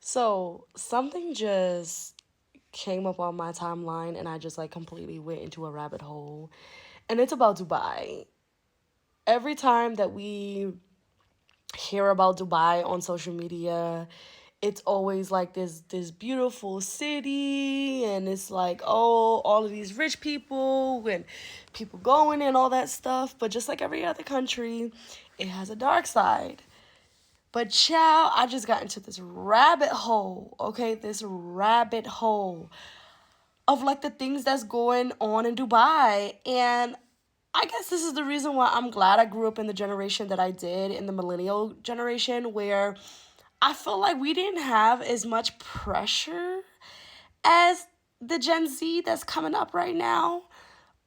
So something just came up on my timeline and I just like completely went into a rabbit hole. And it's about Dubai. Every time that we hear about Dubai on social media, it's always like this beautiful city and it's like, oh, all of these rich people and people going and all that stuff. But just like every other country, it has a dark side. But child, I just got into this rabbit hole, okay? This rabbit hole of like the things that's going on in Dubai. And I guess this is the reason why I'm glad I grew up in the generation that I did, in the millennial generation, where I feel like we didn't have as much pressure as the Gen Z that's coming up right now.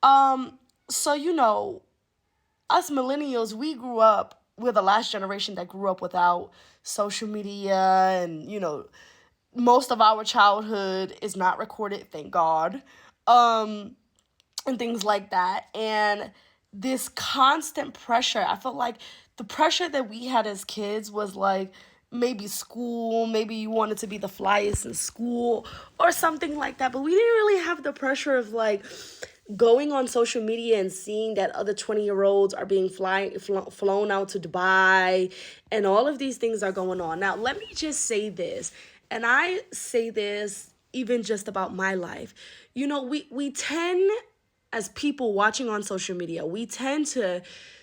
So us millennials, we grew up, we're the last generation that grew up without social media, and most of our childhood is not recorded, thank God. And things like that. And this constant pressure, I felt like the pressure that we had as kids was like maybe school, maybe you wanted to be the flyest in school or something like that. But we didn't really have the pressure of like going on social media and seeing that other 20-year-olds are being flown out to Dubai and all of these things are going on. Now, let me just say this, and I say this even just about my life. We tend, as people watching on social media, we tend to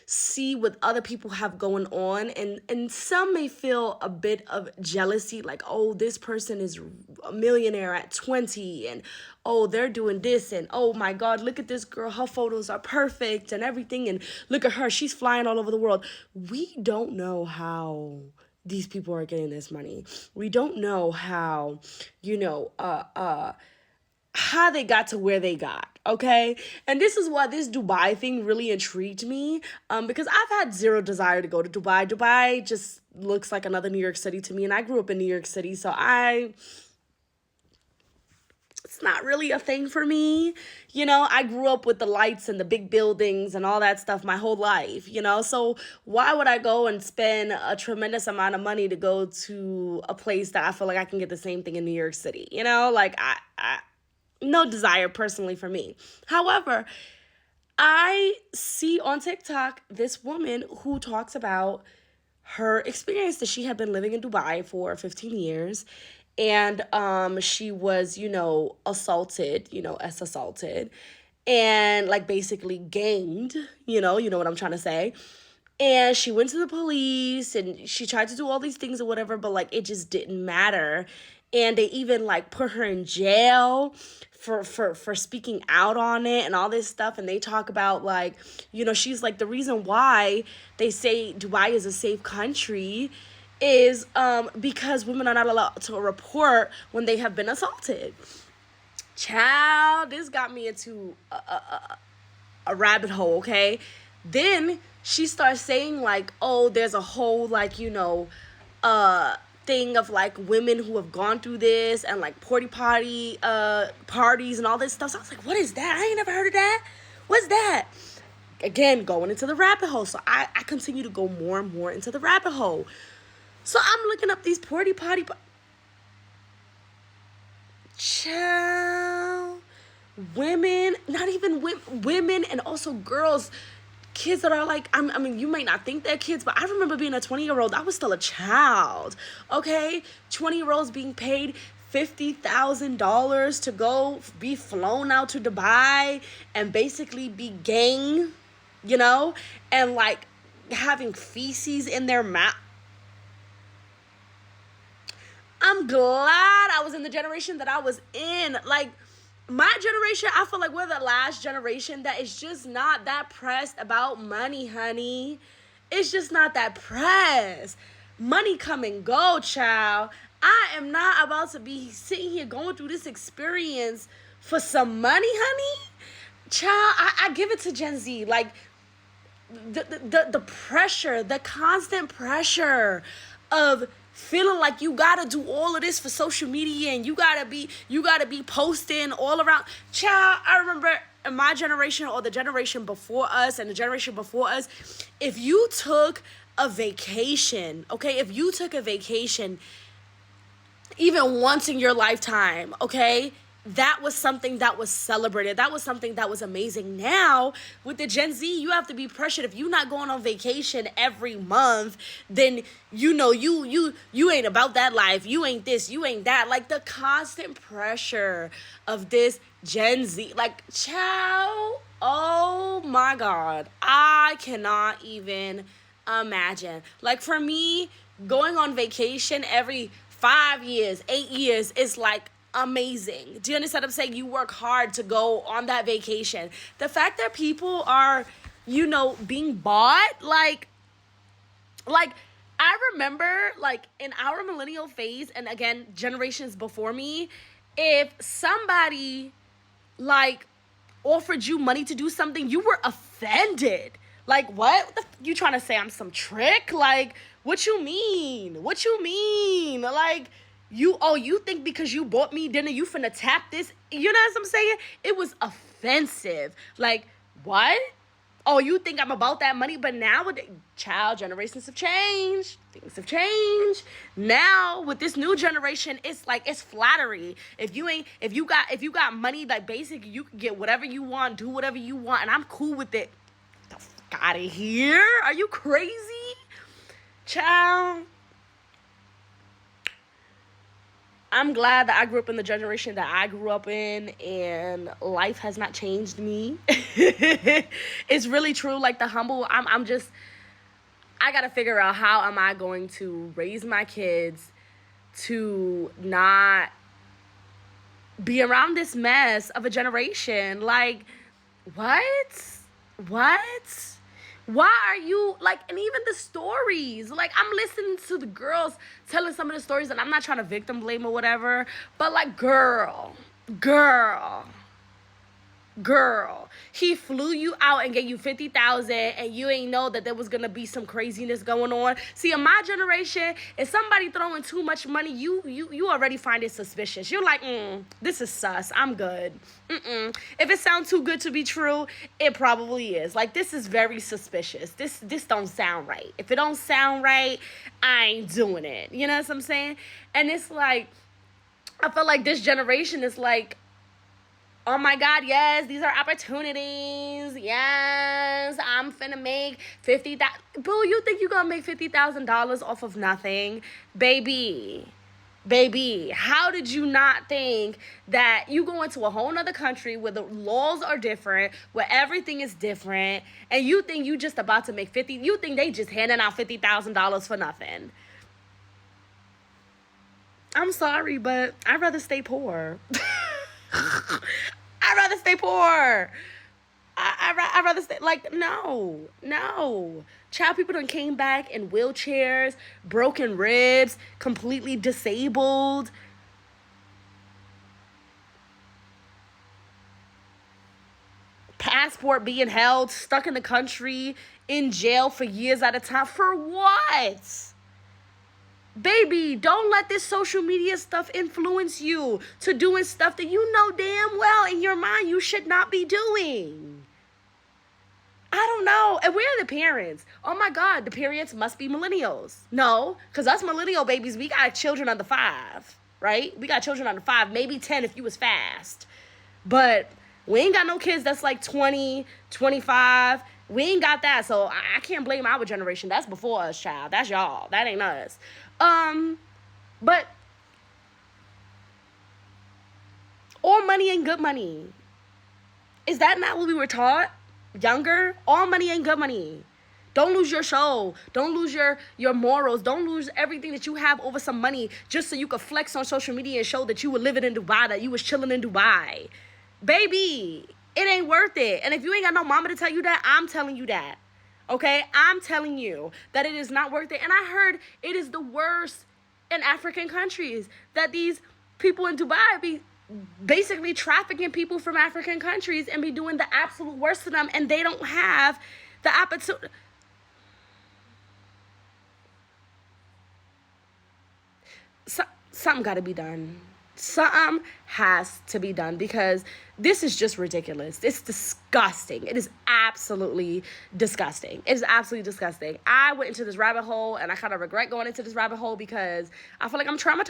see what other people have going on, and some may feel a bit of jealousy, like, oh, this person is a millionaire at 20, and oh, they're doing this, and oh my God, look at this girl, her photos are perfect and everything, and look at her, she's flying all over the world. We don't know how these people are getting this money. We don't know how they got to where they got, okay? And this is why this Dubai thing really intrigued me, because I've had zero desire to go to Dubai. Dubai just looks like another New York City to me, and I grew up in New York City, so it's not really a thing for me. I grew up with the lights and the big buildings and all that stuff my whole life, so why would I go and spend a tremendous amount of money to go to a place that I feel like I can get the same thing in New York City? Like I no desire personally for me. However, I see on TikTok this woman who talks about her experience, that she had been living in Dubai for 15 years, and she was, assaulted, assaulted, and like basically ganged, you know what I'm trying to say. And she went to the police and she tried to do all these things or whatever, but like it just didn't matter. And they even like put her in jail for speaking out on it and all this stuff. And they talk about like, she's like, the reason why they say Dubai is a safe country is because women are not allowed to report when they have been assaulted. Child, this got me into a rabbit hole, okay? Then she starts saying like, oh, there's a whole like, thing of like women who have gone through this and like parties and all this stuff. So I was like, what is that? I ain't never heard of that. What's that? Again, going into the rabbit hole. So I continue to go more and more into the rabbit hole. So I'm looking up these child, women, not even women, and also girls, kids that are like, I mean, you might not think they're kids, but I remember being a 20-year-old. I was still a child, okay? 20-year-olds being paid $50,000 to go be flown out to Dubai and basically be gang, and like having feces in their mouth. I'm glad I was in the generation that I was in. Like, my generation, I feel like we're the last generation that is just not that pressed about money, honey. It's just not that pressed. Money come and go, child. I am not about to be sitting here going through this experience for some money, honey. Child, I give it to Gen Z. Like, the pressure, the constant pressure of feeling like you gotta do all of this for social media and you gotta be posting all around. Child, I remember in my generation or the generation before us and the generation before us, if you took a vacation, okay, if you took a vacation even once in your lifetime, okay? That was something that was celebrated. That was something that was amazing. Now, with the Gen Z, you have to be pressured. If you're not going on vacation every month, then you ain't about that life. You ain't this, you ain't that. Like the constant pressure of this Gen Z, like child, oh my God. I cannot even imagine. Like for me, going on vacation every 5 years, 8 years is like amazing. Do you understand what I'm saying? You work hard to go on that vacation. The fact that people are, being bought, like I remember like in our millennial phase, and again, generations before me, if somebody like offered you money to do something, you were offended. Like, what? You trying to say I'm some trick? Like, what you mean? What you mean? Like, you think because you bought me dinner, you finna tap this? You know what I'm saying? It was offensive. Like, what? Oh, you think I'm about that money? But nowadays, child, generations have changed. Things have changed. Now with this new generation, it's like it's flattery. If you got money, like basically you can get whatever you want, do whatever you want, and I'm cool with it. Get the fuck out of here. Are you crazy? Child. I'm glad that I grew up in the generation that I grew up in, and life has not changed me. It's really true. Like the humble, I gotta figure out how am I going to raise my kids to not be around this mess of a generation. Like, what? What? Why are you like, and even the stories, like I'm listening to the girls telling some of the stories, and I'm not trying to victim blame or whatever, but like girl, he flew you out and gave you 50,000, and you ain't know that there was gonna be some craziness going on. See, in my generation, if somebody throwing too much money, you already find it suspicious. You're like, this is sus. I'm good. If it sounds too good to be true, it probably is. Like, this is very suspicious. This don't sound right. If it don't sound right, I ain't doing it. You know what I'm saying? And it's like, I feel like this generation is like, oh my God, yes, these are opportunities. Yes, I'm finna make $50,000. Boo, you think you gonna make $50,000 off of nothing? Baby, how did you not think that you go into a whole nother country where the laws are different, where everything is different, and you think you just about to make you think they just handing out $50,000 for nothing? I'm sorry, but I'd rather stay poor. I'd rather stay poor. I'd rather stay, like, no. Child, people done came back in wheelchairs, broken ribs, completely disabled. Passport being held, stuck in the country, in jail for years at a time. For what? Baby, don't let this social media stuff influence you to doing stuff that you know damn well in your mind you should not be doing. I don't know. And where are the parents? Oh my God, the parents must be millennials. No, because us millennial babies, we got children under 5, right? We got children under 5, maybe 10 if you was fast. But we ain't got no kids that's like 20, 25. We ain't got that, so I can't blame our generation. That's before us, child. That's y'all. That ain't us. But all money ain't good money. Is that not what we were taught younger? All money ain't good money. Don't lose your soul. Don't lose your morals. Don't lose everything that you have over some money just so you could flex on social media and show that you were living in Dubai, that you was chilling in Dubai. Baby, it ain't worth it. And if you ain't got no mama to tell you that, I'm telling you that. Okay? I'm telling you that it is not worth it. And I heard it is the worst in African countries, that these people in Dubai be basically trafficking people from African countries and be doing the absolute worst to them, and they don't have the opportunity. Something got to be done. Something has to be done, because this is just ridiculous. It's disgusting. It is absolutely disgusting. It is absolutely disgusting. I went into this rabbit hole, and I kind of regret going into this rabbit hole because I feel like I'm traumatized.